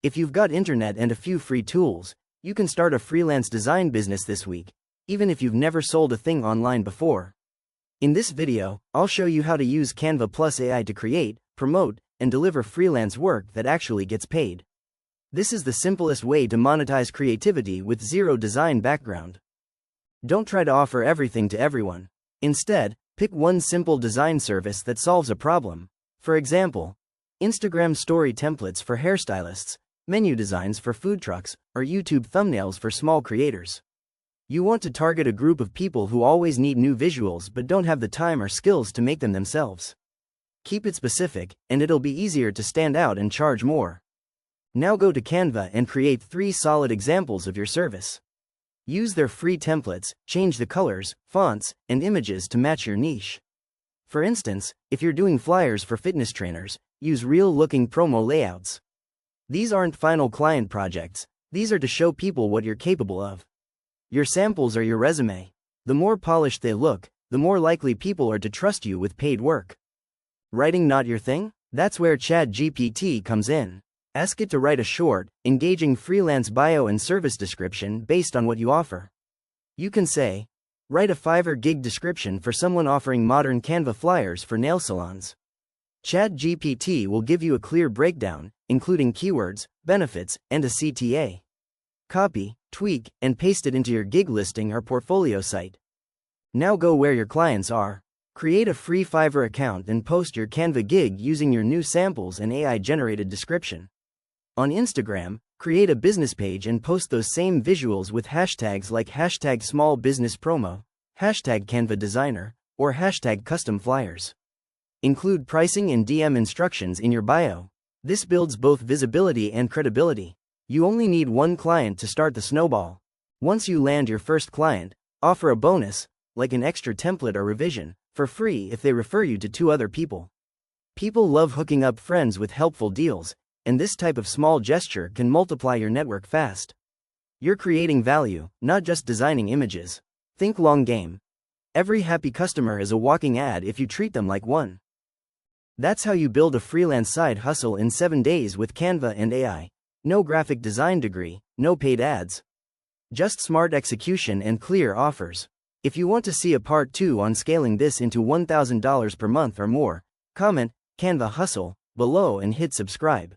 If you've got internet and a few free tools, you can start a freelance design business this week, even if you've never sold a thing online before. In this video, I'll show you how to use Canva plus AI to create, promote, and deliver freelance work that actually gets paid. This is the simplest way to monetize creativity with zero design background. Don't try to offer everything to everyone. Instead, pick one simple design service that solves a problem. For example, Instagram story templates for hairstylists, menu designs for food trucks, or YouTube thumbnails for small creators. You want to target a group of people who always need new visuals but don't have the time or skills to make them themselves. Keep it specific, and it'll be easier to stand out and charge more. Now go to Canva and create 3 solid examples of your service. Use their free templates, change the colors, fonts, and images to match your niche. For instance, if you're doing flyers for fitness trainers, use real-looking promo layouts. These aren't final client projects, these are to show people what you're capable of. Your samples are your resume. The more polished they look, the more likely people are to trust you with paid work. Writing not your thing? That's where ChatGPT comes in. Ask it to write a short, engaging freelance bio and service description based on what you offer. You can say, write a Fiverr gig description for someone offering modern Canva flyers for nail salons. ChatGPT will give you a clear breakdown, including keywords, benefits, and a CTA. Copy, tweak, and paste it into your gig listing or portfolio site. Now go where your clients are. Create a free Fiverr account and post your Canva gig using your new samples and AI-generated description. On Instagram, create a business page and post those same visuals with hashtags like #smallbusinesspromo, #CanvaDesigner, or #customflyers. Include pricing and DM instructions in your bio. This builds both visibility and credibility. You only need one client to start the snowball. Once you land your first client, offer a bonus, like an extra template or revision, for free if they refer you to 2 other people. People love hooking up friends with helpful deals, and this type of small gesture can multiply your network fast. You're creating value, not just designing images. Think long game. Every happy customer is a walking ad if you treat them like one. That's how you build a freelance side hustle in 7 days with Canva and AI. No graphic design degree, no paid ads. Just smart execution and clear offers. If you want to see a part 2 on scaling this into $1,000 per month or more, comment Canva Hustle below and hit subscribe.